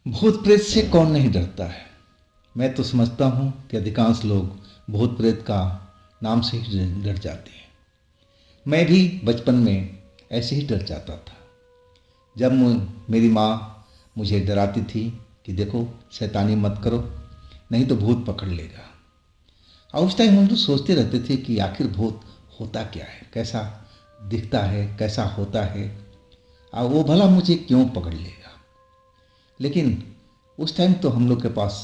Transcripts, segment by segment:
भूत प्रेत से कौन नहीं डरता है। मैं तो समझता हूँ कि अधिकांश लोग भूत प्रेत का नाम से ही डर जाते हैं। मैं भी बचपन में ऐसे ही डर जाता था। जब मेरी माँ मुझे डराती थी कि देखो शैतानी मत करो, नहीं तो भूत पकड़ लेगा। और उस टाइम हम लोग सोचते रहते थे कि आखिर भूत होता क्या है, कैसा दिखता है, कैसा होता है, और वो भला मुझे क्यों पकड़ लेगा। लेकिन उस टाइम तो हम लोग के पास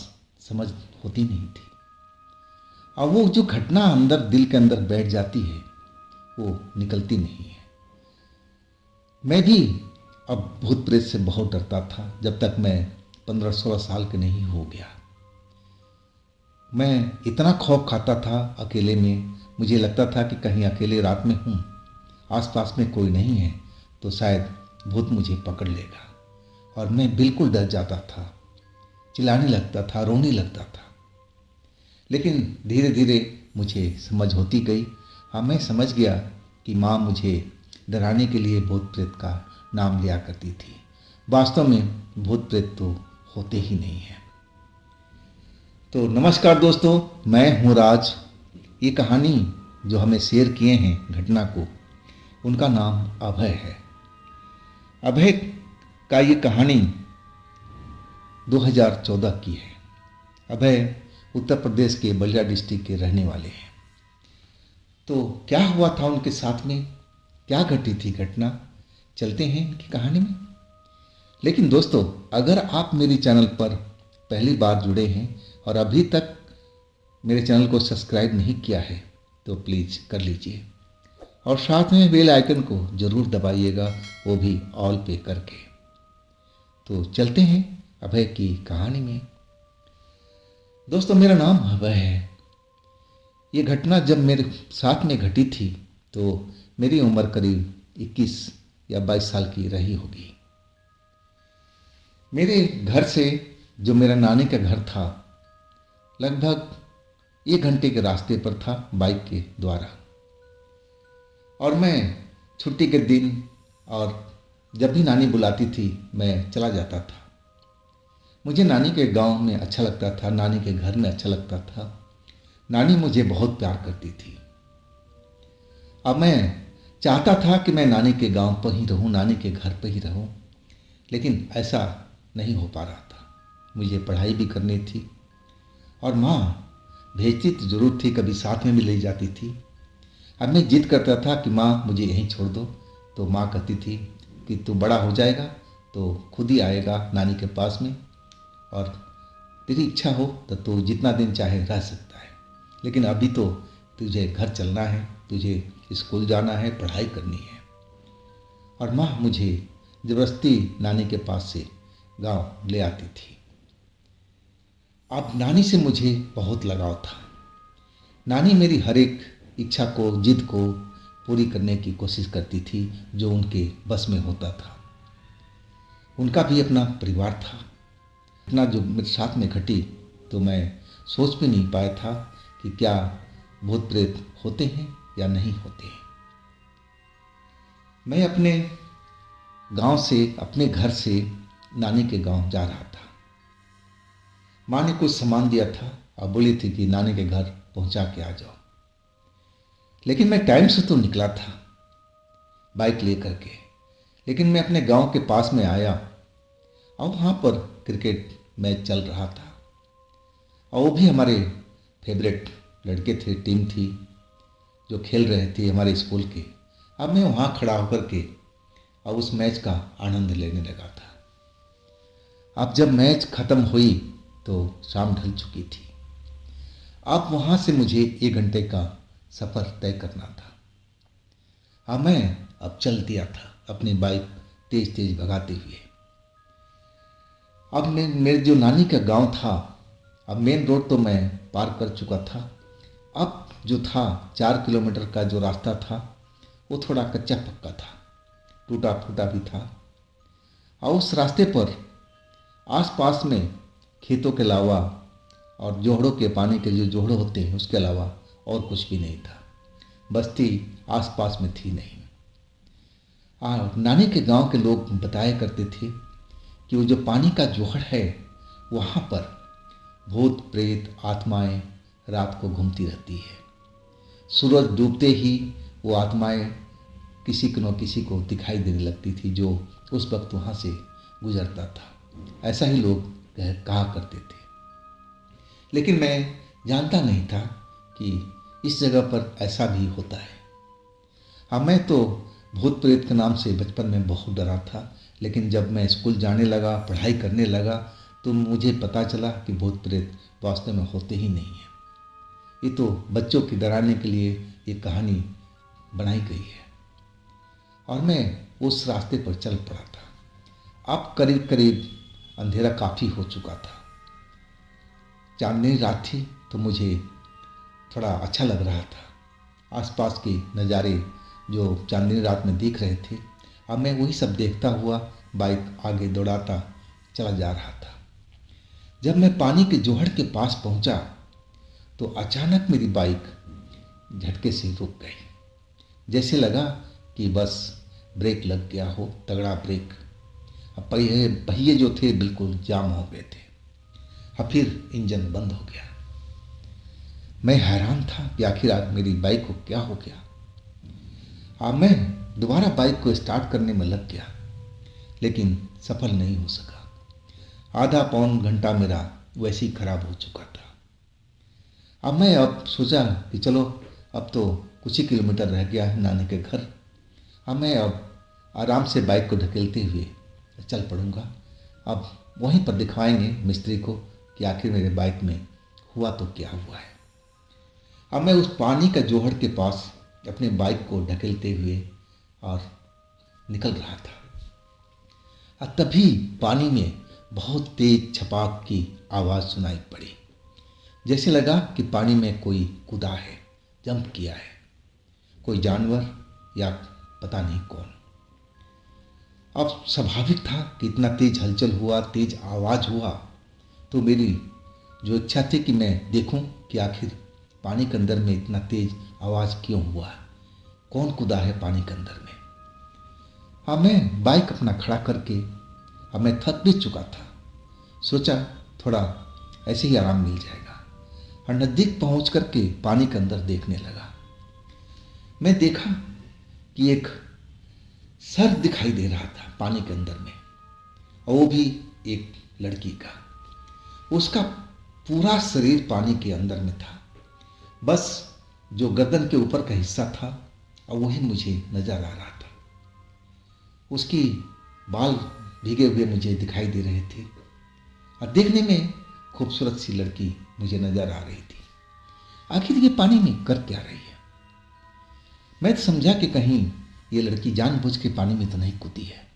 समझ होती नहीं थी, और वो जो घटना अंदर दिल के अंदर बैठ जाती है वो निकलती नहीं है। मैं भी अब भूत प्रेत से बहुत डरता था जब तक मैं 15-16 साल के नहीं हो गया। मैं इतना खौफ खाता था अकेले में, मुझे लगता था कि कहीं अकेले रात में हूँ, आसपास में कोई नहीं है तो शायद भूत मुझे पकड़ लेगा। और मैं बिल्कुल डर जाता था, चिल्लाने लगता था, रोने लगता था। लेकिन धीरे धीरे मुझे समझ होती गई। हाँ, मैं समझ गया कि माँ मुझे डराने के लिए भूत प्रेत का नाम लिया करती थी। वास्तव में भूत प्रेत तो होते ही नहीं हैं। तो नमस्कार दोस्तों, मैं हूँ राज। ये कहानी जो हमें शेयर किए हैं घटना को, उनका नाम अभय है। अभय का ये कहानी 2014 की है। अभय उत्तर प्रदेश के बलिया डिस्ट्रिक्ट के रहने वाले हैं। तो क्या हुआ था उनके साथ में, क्या घटी थी घटना, चलते हैं इनकी कहानी में। लेकिन दोस्तों, अगर आप मेरे चैनल पर पहली बार जुड़े हैं और अभी तक मेरे चैनल को सब्सक्राइब नहीं किया है तो प्लीज़ कर लीजिए, और साथ में बेल आइकन को ज़रूर दबाइएगा, वो भी ऑल पे करके। तो चलते हैं अभय की कहानी में। दोस्तों, मेरा नाम अभय है। ये घटना जब मेरे साथ में घटी थी तो मेरी उम्र करीब 21 या 22 साल की रही होगी। मेरे घर से जो मेरा नानी का घर था लगभग 1 घंटे के रास्ते पर था बाइक के द्वारा। और मैं छुट्टी के दिन और जब भी नानी बुलाती थी मैं चला जाता था। मुझे नानी के गांव में अच्छा लगता था, नानी के घर में अच्छा लगता था। नानी मुझे बहुत प्यार करती थी। अब मैं चाहता था कि मैं नानी के गांव पर ही रहूं, नानी के घर पर ही रहूं, लेकिन ऐसा नहीं हो पा रहा था। मुझे पढ़ाई भी करनी थी और माँ भेजती तो जरूर थी, कभी साथ में भी ले जाती थी। अब मैं जिद करता था कि माँ मुझे यहीं छोड़ दो, तो माँ कहती थी कि तू बड़ा हो जाएगा तो खुद ही आएगा नानी के पास में, और तेरी इच्छा हो तो तू जितना दिन चाहे रह सकता है, लेकिन अभी तो तुझे घर चलना है, तुझे स्कूल जाना है, पढ़ाई करनी है। और माँ मुझे ज़बरदस्ती नानी के पास से गांव ले आती थी। अब नानी से मुझे बहुत लगाव था। नानी मेरी हर एक इच्छा को, जिद को पूरी करने की कोशिश करती थी जो उनके बस में होता था। उनका भी अपना परिवार था। इतना जो मेरे साथ में घटी तो मैं सोच भी नहीं पाया था कि क्या भूत प्रेत होते हैं या नहीं होते हैं। मैं अपने गांव से, अपने घर से नानी के गांव जा रहा था। माँ ने कुछ सामान दिया था और बोली थी कि नानी के घर पहुंचा के आ जाओ। लेकिन मैं टाइम से तो निकला था बाइक ले करके, लेकिन मैं अपने गांव के पास में आया और वहाँ पर क्रिकेट मैच चल रहा था, और वो भी हमारे फेवरेट लड़के थे, टीम थी जो खेल रहे थे हमारे स्कूल के। अब मैं वहाँ खड़ा होकर के और उस मैच का आनंद लेने लगा था। अब जब मैच ख़त्म हुई तो शाम ढल चुकी थी। अब वहाँ से मुझे 1 घंटे का सफ़र तय करना था। हाँ, मैं अब चल दिया था अपनी बाइक तेज तेज भगाते हुए। अब मैं, मेरे जो नानी का गांव था, अब मेन रोड तो मैं पार कर चुका था। अब जो था 4 किलोमीटर का जो रास्ता था वो थोड़ा कच्चा पक्का था, टूटा फूटा भी था। और उस रास्ते पर आसपास में खेतों के अलावा और जोहड़ों के, पानी के जो जोहड़े होते हैं उसके अलावा और कुछ भी नहीं था। बस्ती आसपास में थी नहीं। और नानी के गांव के लोग बताया करते थे कि वो जो पानी का जोहड़ है वहाँ पर भूत प्रेत आत्माएं रात को घूमती रहती है। सूरज डूबते ही वो आत्माएं किसी को न किसी को दिखाई देने लगती थी जो उस वक्त वहाँ से गुजरता था। ऐसा ही लोग कहा करते थे, लेकिन मैं जानता नहीं था कि इस जगह पर ऐसा भी होता है। हाँ, मैं तो भूत प्रेत के नाम से बचपन में बहुत डरा था, लेकिन जब मैं स्कूल जाने लगा, पढ़ाई करने लगा, तो मुझे पता चला कि भूत प्रेत वास्तव में होते ही नहीं हैं। ये तो बच्चों की डराने के लिए ये कहानी बनाई गई है। और मैं उस रास्ते पर चल पड़ा था। अब करीब करीब अंधेरा काफ़ी हो चुका था। चांदनी रात थी तो मुझे थोड़ा अच्छा लग रहा था। आसपास के नज़ारे जो चांदनी रात में दिख रहे थे, अब मैं वही सब देखता हुआ बाइक आगे दौड़ाता चला जा रहा था। जब मैं पानी के जोहड़ के पास पहुंचा तो अचानक मेरी बाइक झटके से रुक गई। जैसे लगा कि बस ब्रेक लग गया हो, तगड़ा ब्रेक। अब पहिए जो थे बिल्कुल जाम हो गए थे। अब फिर इंजन बंद हो गया। मैं हैरान था कि आखिर मेरी बाइक को क्या हो गया। अब मैं दोबारा बाइक को स्टार्ट करने में लग गया, लेकिन सफल नहीं हो सका। आधा पौन घंटा मेरा वैसे ही खराब हो चुका था। अब सोचा कि चलो अब तो कुछ ही किलोमीटर रह गया है नानी के घर। मैं अब आराम से बाइक को ढकेलते हुए चल पड़ूंगा। अब वहीं पर दिखवाएंगे मिस्त्री को कि आखिर मेरे बाइक में हुआ तो क्या हुआ है। अब मैं उस पानी का जोहड़ के पास अपने बाइक को ढकेलते हुए और निकल रहा था। तभी पानी में बहुत तेज छपाक की आवाज़ सुनाई पड़ी। जैसे लगा कि पानी में कोई कूदा है, जंप किया है, कोई जानवर या पता नहीं कौन। अब स्वाभाविक था कि इतना तेज हलचल हुआ, तेज आवाज़ हुआ, तो मेरी जो इच्छा थी कि मैं देखूं कि आखिर पानी के अंदर में इतना तेज आवाज़ क्यों हुआ, कौन कूदा है पानी के अंदर में। मैं बाइक अपना खड़ा करके, अब मैं थक भी चुका था, सोचा थोड़ा ऐसे ही आराम मिल जाएगा, और नज़दीक पहुंच करके पानी के अंदर देखने लगा। मैं देखा कि एक सर दिखाई दे रहा था पानी के अंदर में, और वो भी एक लड़की का। उसका पूरा शरीर पानी के अंदर में था, बस जो गर्दन के ऊपर का हिस्सा था और वही मुझे नजर आ रहा था। उसकी बाल भीगे हुए मुझे दिखाई दे रहे थे और देखने में खूबसूरत सी लड़की मुझे नजर आ रही थी। आखिर ये पानी में कर क्या रही है। मैं तो समझा कि कहीं ये लड़की जानबूझ के पानी में तो नहीं कूदी है।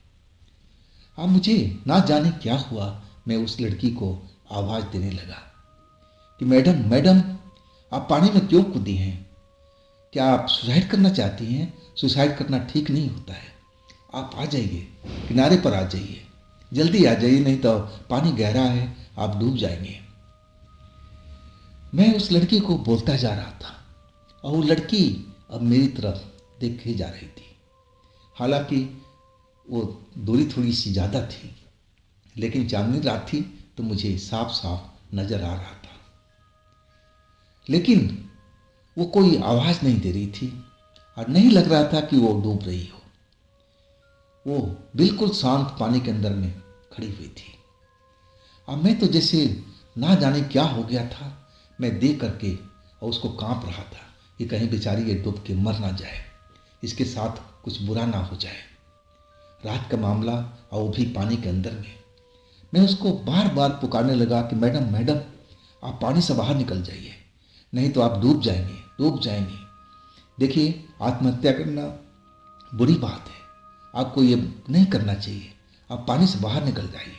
अब मुझे ना जाने क्या हुआ, मैं उस लड़की को आवाज़ देने लगा कि मैडम मैडम, आप पानी में क्यों कूदी हैं? क्या आप सुसाइड करना चाहती हैं? सुसाइड करना ठीक नहीं होता है। आप आ जाइए, किनारे पर आ जाइए, जल्दी आ जाइए, नहीं तो पानी गहरा है, आप डूब जाएंगे। मैं उस लड़की को बोलता जा रहा था और वो लड़की अब मेरी तरफ देखे जा रही थी। हालांकि वो दूरी थोड़ी सी ज़्यादा थी, लेकिन चांदनी रात थी तो मुझे साफ साफ नजर आ रहा था। लेकिन वो कोई आवाज़ नहीं दे रही थी और नहीं लग रहा था कि वो डूब रही हो। वो बिल्कुल शांत पानी के अंदर में खड़ी हुई थी। अब मैं तो जैसे ना जाने क्या हो गया था, मैं देख करके और उसको कांप रहा था कि कहीं बेचारी ये डूब के मर ना जाए, इसके साथ कुछ बुरा ना हो जाए। रात का मामला और वो भी पानी के अंदर में। मैं उसको बार बार पुकारने लगा कि मैडम मैडम, आप पानी से बाहर निकल जाइए, नहीं तो आप डूब जाएंगे, डूब जाएंगे। देखिए, आत्महत्या करना बुरी बात है, आपको ये नहीं करना चाहिए, आप पानी से बाहर निकल जाइए।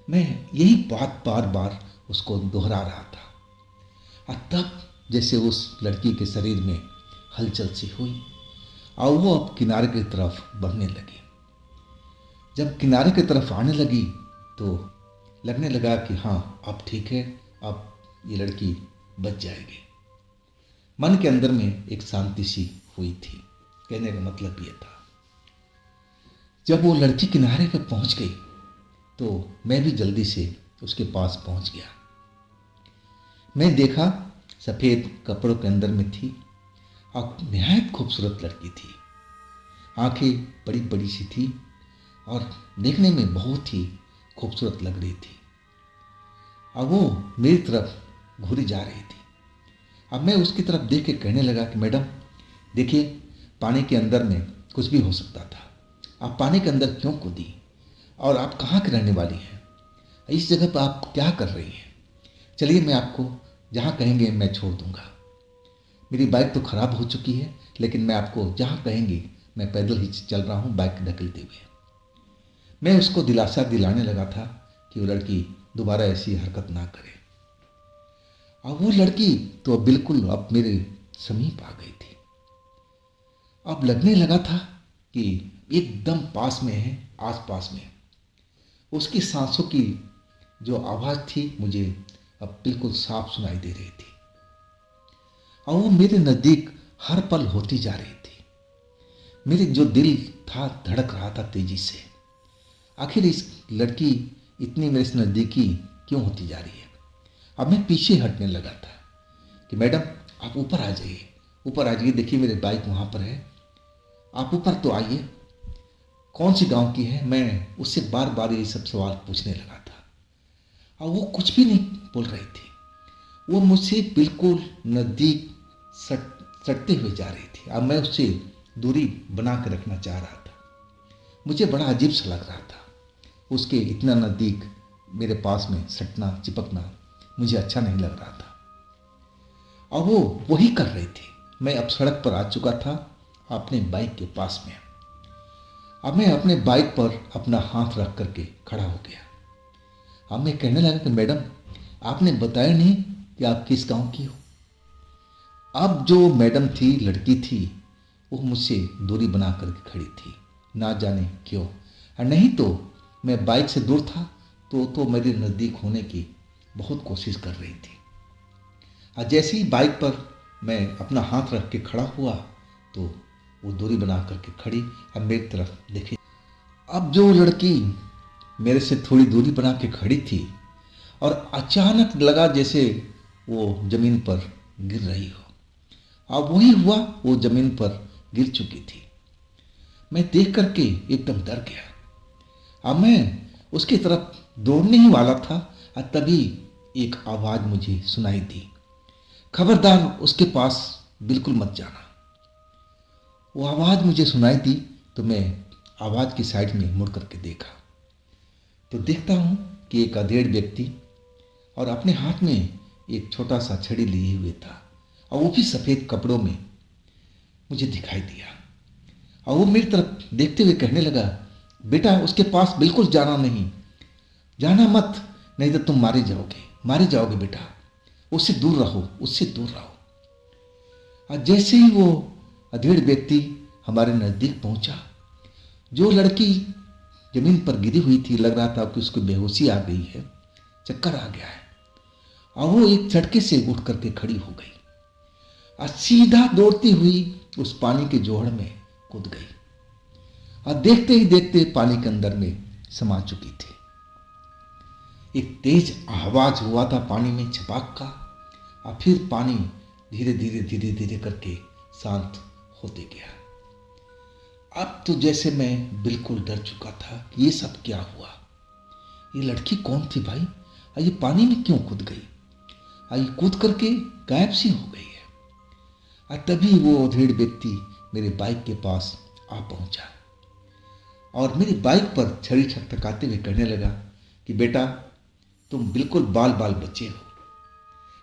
मैं यही बात बार बार उसको दोहरा रहा था। और तब जैसे उस लड़की के शरीर में हलचल सी हुई और वो अब किनारे की तरफ बढ़ने लगी। जब किनारे की तरफ आने लगी तो लगने लगा कि हाँ, अब ठीक है, अब ये लड़की बच जाएगी। मन के अंदर में एक शांति सी हुई थी। कहने का मतलब ये था, जब वो लड़की किनारे पे पहुंच गई तो मैं भी जल्दी से उसके पास पहुंच गया। मैं देखा सफ़ेद कपड़ों के अंदर में थी और निहायत खूबसूरत लड़की थी। आंखें बड़ी बड़ी सी थी और देखने में बहुत ही खूबसूरत लग रही थी। अब वो मेरी तरफ घूरी जा रही थी। अब मैं उसकी तरफ देख के कहने लगा कि मैडम देखिए, पानी के अंदर में कुछ भी हो सकता था, आप पानी के अंदर क्यों कूदी, और आप कहाँ की रहने वाली हैं, इस जगह पर आप क्या कर रही हैं? चलिए मैं आपको जहाँ कहेंगे मैं छोड़ दूँगा। मेरी बाइक तो ख़राब हो चुकी है, लेकिन मैं आपको जहाँ कहेंगे मैं पैदल ही चल रहा हूँ बाइक ढकेलते हुए। मैं उसको दिलासा दिलाने लगा था कि वो लड़की दोबारा ऐसी हरकत ना करे। और वो लड़की तो अब मेरे समीप आ गई थी। अब लगने लगा था कि एकदम पास में है, आस पास में। उसकी सांसों की जो आवाज़ थी मुझे अब बिल्कुल साफ सुनाई दे रही थी और वो मेरे नज़दीक हर पल होती जा रही थी। मेरे जो दिल था धड़क रहा था तेजी से। आखिर इस लड़की इतनी मेरे से नज़दीकी क्यों होती जा रही है? अब मैं पीछे हटने लगा था कि मैडम आप ऊपर आ जाइए, ऊपर आ जाइए, देखिए मेरी बाइक वहाँ पर है, आप ऊपर तो आइए। कौन सी गांव की है? मैं उससे बार बार ये सब सवाल पूछने लगा था और वो कुछ भी नहीं बोल रही थी। वो मुझसे बिल्कुल नज़दीक सटते हुए जा रही थी। अब मैं उससे दूरी बना कर रखना चाह रहा था। मुझे बड़ा अजीब सा लग रहा था उसके इतना नज़दीक मेरे पास में सटना चिपकना मुझे अच्छा नहीं लग रहा था और वो वही कर रही थी। मैं अब सड़क पर आ चुका था अपने बाइक के पास में। अब मैं अपने बाइक पर अपना हाथ रख करके खड़ा हो गया। अब मैं कहने लगा कि मैडम आपने बताया नहीं कि आप किस गांव की हो। अब जो मैडम थी, लड़की थी, वो मुझसे दूरी बना करके खड़ी थी, ना जाने क्यों। और नहीं तो मैं बाइक से दूर था तो मेरे नज़दीक होने की बहुत कोशिश कर रही थी। और जैसे ही बाइक पर मैं अपना हाथ रख के खड़ा हुआ तो वो दूरी बना करके खड़ी और मेरी तरफ देखी। अब जो लड़की मेरे से थोड़ी दूरी बना के खड़ी थी और अचानक लगा जैसे वो ज़मीन पर गिर रही हो। अब वही हुआ, वो ज़मीन पर गिर चुकी थी। मैं देख करके एकदम डर गया। अब मैं उसकी तरफ दौड़ने ही वाला था और तभी एक आवाज़ मुझे सुनाई दी, खबरदार उसके पास बिल्कुल मत जाना। वो आवाज़ मुझे सुनाई दी तो मैं आवाज़ की साइड में मुड़ करके देखा तो देखता हूँ कि एक अधेड़ व्यक्ति और अपने हाथ में एक छोटा सा छड़ी लिए हुए था और वो भी सफ़ेद कपड़ों में मुझे दिखाई दिया। और वो मेरी तरफ देखते हुए कहने लगा, बेटा उसके पास बिल्कुल जाना नहीं, जाना मत, नहीं तो तुम मारे जाओगे बेटा, उससे दूर रहो, उससे दूर रहो। और जैसे ही वो अधेड़ व्यक्ति हमारे नज़दीक पहुंचा, जो लड़की जमीन पर गिरी हुई थी, लग रहा था कि उसको बेहोशी आ गई है, चक्कर आ गया है, और वो एक झटके से उठ करके खड़ी हो गई और सीधा दौड़ती हुई उस पानी के जोहड़ में कूद गई और देखते ही देखते पानी के अंदर में समा चुकी थी। एक तेज आवाज हुआ था पानी में छपाक का और फिर पानी धीरे धीरे धीरे धीरे करके शांत होते गया। अब तो जैसे मैं बिल्कुल डर चुका था कि ये सब क्या हुआ, ये लड़की कौन थी भाई, और ये पानी में क्यों कूद गई, और ये कूद करके गायब सी हो गई है। और तभी वो अधेड़ व्यक्ति मेरे बाइक के पास आ पहुंचा और मेरी बाइक पर छड़ी ठकठकाते हुए कहने लगा कि बेटा तुम बिल्कुल बाल बाल बच्चे हो,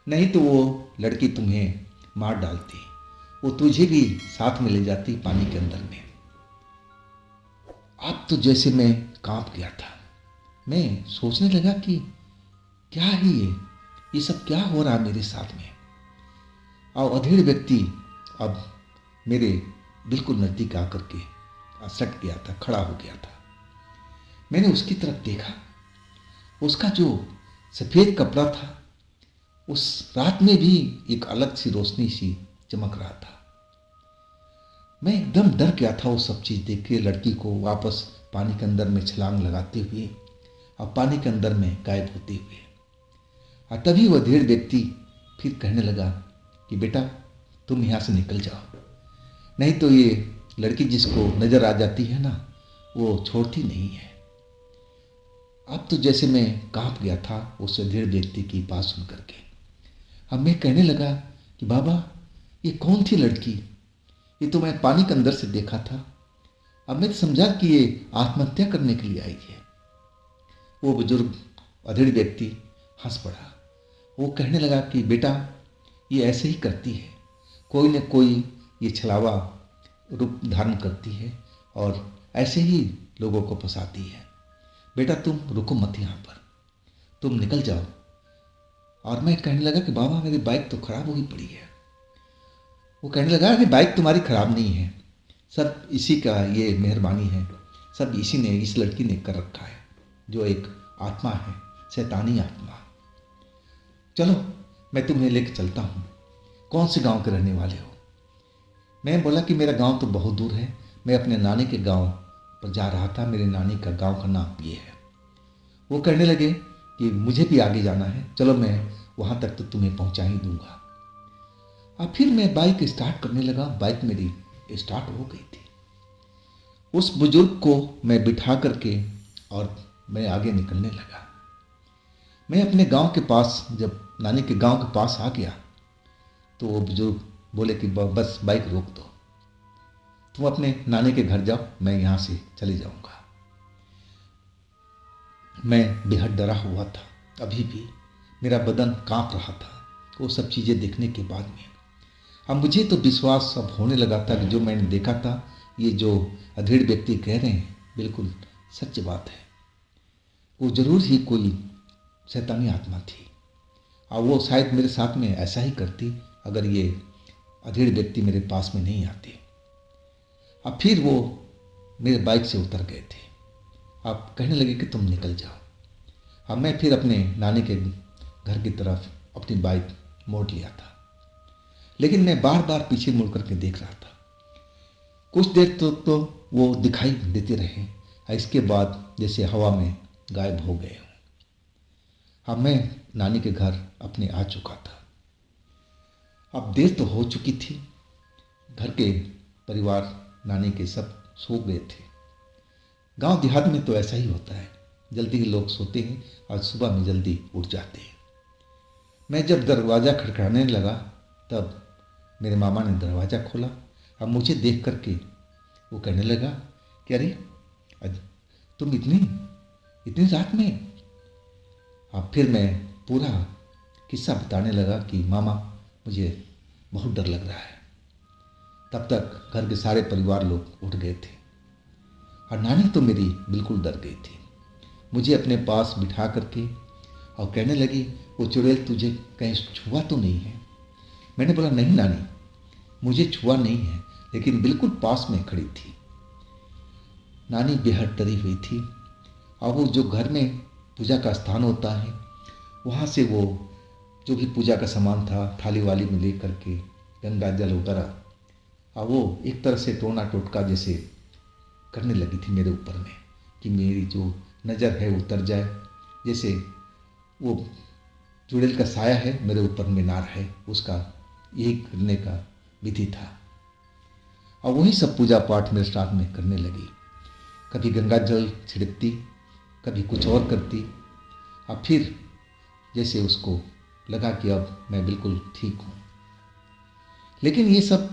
नहीं तो वो लड़की तुम्हें मार डालती, वो तुझे भी साथ में ले जाती पानी के अंदर में। अब तो जैसे मैं कांप गया था। मैं सोचने लगा कि क्या है ये सब क्या हो रहा है मेरे साथ में। और अधेड़ व्यक्ति अब मेरे बिल्कुल नज़दीक आकर के सट गया था, खड़ा हो गया था। मैंने उसकी तरफ देखा, उसका जो सफ़ेद कपड़ा था उस रात में भी एक अलग सी रोशनी सी चमक रहा था। मैं एकदम डर गया था वो सब चीज़ देख के, लड़की को वापस पानी के अंदर में छलांग लगाते हुए। और पानी के अंदर में गायब होते हुए। और तभी वह अधेड़ व्यक्ति फिर कहने लगा कि बेटा तुम यहाँ से निकल जाओ, नहीं तो ये लड़की जिसको नजर आ जाती है ना वो छोड़ती नहीं है। अब तो जैसे मैं कांप गया था उस अधेड़ व्यक्ति की बात सुन करके। अब मैं कहने लगा कि बाबा ये कौन थी लड़की, ये तो मैं पानी के अंदर से देखा था। अब मैं समझा कि ये आत्महत्या करने के लिए आई है। वो बुजुर्ग अधेड़ व्यक्ति हंस पड़ा। वो कहने लगा कि बेटा ये ऐसे ही करती है, कोई न कोई ये छलावा रूप धारण करती है और ऐसे ही लोगों को फंसाती है। बेटा तुम रुको मत यहाँ पर, तुम निकल जाओ। और मैं कहने लगा कि बाबा मेरी बाइक तो खराब हो ही पड़ी है। वो कहने लगा कि बाइक तुम्हारी खराब नहीं है, सब इसी का ये मेहरबानी है, सब इसी ने, इस लड़की ने कर रखा है, जो एक आत्मा है, शैतानी आत्मा। चलो मैं तुम्हें लेकर चलता हूँ, कौन से गांव के रहने वाले हो? मैं बोला कि मेरा गांव तो बहुत दूर है, मैं अपने नानी के गांव पर जा रहा था, मेरे नानी का गांव का नाम ये है। वो कहने लगे कि मुझे भी आगे जाना है, चलो मैं वहाँ तक तो तुम्हें पहुँचा ही दूंगा। अब फिर मैं बाइक स्टार्ट करने लगा, बाइक मेरी स्टार्ट हो गई थी। उस बुजुर्ग को मैं बिठा करके और मैं आगे निकलने लगा। मैं अपने गांव के पास, जब नानी के गांव के पास आ गया तो वो बुजुर्ग बोले कि बस बाइक रोक दो, तुम अपने नानी के घर जाओ, मैं यहाँ से चले जाऊँगा। मैं बेहद डरा हुआ था, अभी भी मेरा बदन कांप रहा था वो सब चीज़ें देखने के बाद में। अब मुझे तो विश्वास अब होने लगा था कि जो मैंने देखा था, ये जो अधेड़ व्यक्ति कह रहे हैं बिल्कुल सच बात है। वो जरूर ही कोई शैतानी आत्मा थी और वो शायद मेरे साथ में ऐसा ही करती अगर ये अधेड़ व्यक्ति मेरे पास में नहीं आते। अब फिर वो मेरे बाइक से उतर गए थे। अब कहने लगे कि तुम निकल जाओ। अब मैं फिर अपने नानी के घर की तरफ अपनी बाइक मोड़ लिया था, लेकिन मैं बार बार पीछे मुड़ करके देख रहा था। कुछ देर तो वो दिखाई देते रहे, इसके बाद जैसे हवा में गायब हो गए। अब मैं नानी के घर अपने आ चुका था। अब देर तो हो चुकी थी, घर के परिवार नानी के सब सो गए थे। गांव देहात में तो ऐसा ही होता है, जल्दी ही लोग सोते हैं और सुबह में जल्दी उठ जाते हैं। मैं जब दरवाज़ा खटखटाने लगा तब मेरे मामा ने दरवाज़ा खोला। अब मुझे देख करके वो कहने लगा कि अरे तुम इतनी रात में। अब फिर मैं पूरा किस्सा बताने लगा कि मामा मुझे बहुत डर लग रहा है। तब तक घर के सारे परिवार लोग उठ गए थे और नानी तो मेरी बिल्कुल डर गई थी। मुझे अपने पास बिठा करके और कहने लगी वो चुड़ैल तुझे कहीं छुआ तो नहीं है? मैंने बोला नहीं नानी, मुझे छुआ नहीं है, लेकिन बिल्कुल पास में खड़ी थी। नानी बेहद डरी हुई थी और वो जो घर में पूजा का स्थान होता है वहाँ से वो जो भी पूजा का सामान था थाली वाली में ले करके गंगा जल वगैरह, और वो एक तरह से टोना टोटका जैसे करने लगी थी मेरे ऊपर में कि मेरी जो नज़र है उतर जाए, जैसे वो चुड़ैल का साया है मेरे ऊपर में ना रहे, उसका यही करने का विधि था। और वही सब पूजा पाठ मेरे साथ में करने लगी। कभी गंगा जल छिड़कती, कभी कुछ और करती। अब फिर जैसे उसको लगा कि अब मैं बिल्कुल ठीक हूँ। लेकिन ये सब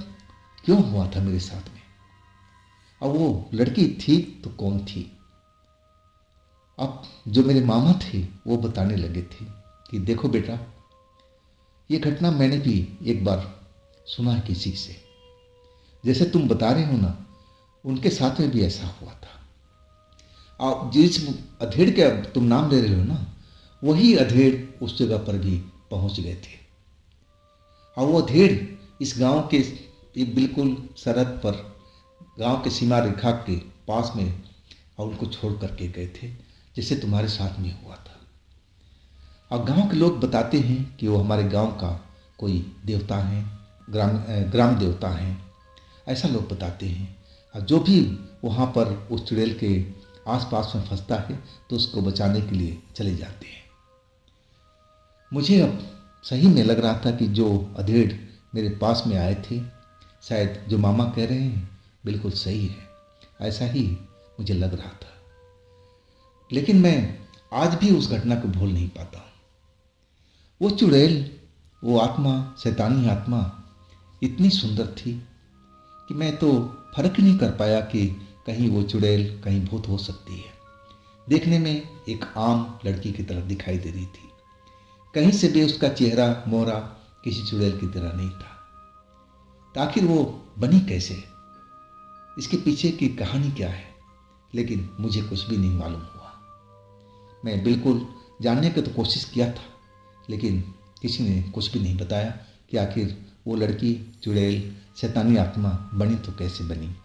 क्यों हुआ था मेरे साथ में? अब वो लड़की थी तो कौन थी? अब जो मेरे मामा थे वो बताने लगे थे कि देखो बेटा, ये घटना मैंने भी एक बार सुना है किसी से, जैसे तुम बता रहे हो ना, उनके साथ में भी ऐसा हुआ था। और जिस अधेड़ के अब तुम नाम ले रहे हो ना, वही अधेड़ उस जगह पर भी पहुंच गए थे। और वो अधेड़ इस गांव के एक बिल्कुल सरहद पर, गांव के सीमा रेखा के पास में, और उनको छोड़ करके गए थे जैसे तुम्हारे साथ में हुआ था। और गांव के लोग बताते हैं कि वो हमारे गांव का कोई देवता है, ग्राम देवता हैं, ऐसा लोग बताते हैं। और जो भी वहाँ पर उस चुड़ैल के आसपास में फंसता है तो उसको बचाने के लिए चले जाते हैं। मुझे अब सही में लग रहा था कि जो अधेड़ मेरे पास में आए थे, शायद जो मामा कह रहे हैं बिल्कुल सही है, ऐसा ही मुझे लग रहा था। लेकिन मैं आज भी उस घटना को भूल नहीं पाता। वो चुड़ैल, वो आत्मा, शैतानी आत्मा इतनी सुंदर थी कि मैं तो फर्क नहीं कर पाया कि कहीं वो चुड़ैल कहीं भूत हो सकती है। देखने में एक आम लड़की की तरह दिखाई दे रही थी, कहीं से भी उसका चेहरा मोहरा किसी चुड़ैल की तरह नहीं था। तो आखिर वो बनी कैसे, इसके पीछे की कहानी क्या है, लेकिन मुझे कुछ भी नहीं मालूम हुआ। मैं बिल्कुल जानने की तो कोशिश किया था, लेकिन किसी ने कुछ भी नहीं बताया कि आखिर वो लड़की चुड़ैल शैतानी आत्मा बनी तो कैसे बनी।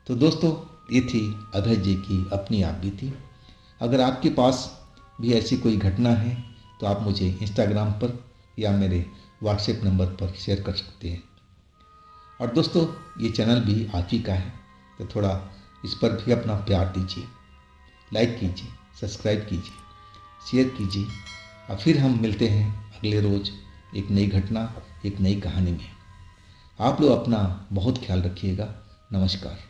तो दोस्तों, ये थी अभय जी की अपनी आप बीती। अगर आपके पास भी ऐसी कोई घटना है तो आप मुझे इंस्टाग्राम पर या मेरे व्हाट्सएप नंबर पर शेयर कर सकते हैं। और दोस्तों, ये चैनल भी आप ही का है, तो थोड़ा इस पर भी अपना प्यार दीजिए, लाइक कीजिए, सब्सक्राइब कीजिए, शेयर कीजिए। और फिर हम मिलते हैं अगले रोज़ एक नई घटना, एक नई कहानी में। आप लोग अपना बहुत ख्याल रखिएगा। नमस्कार।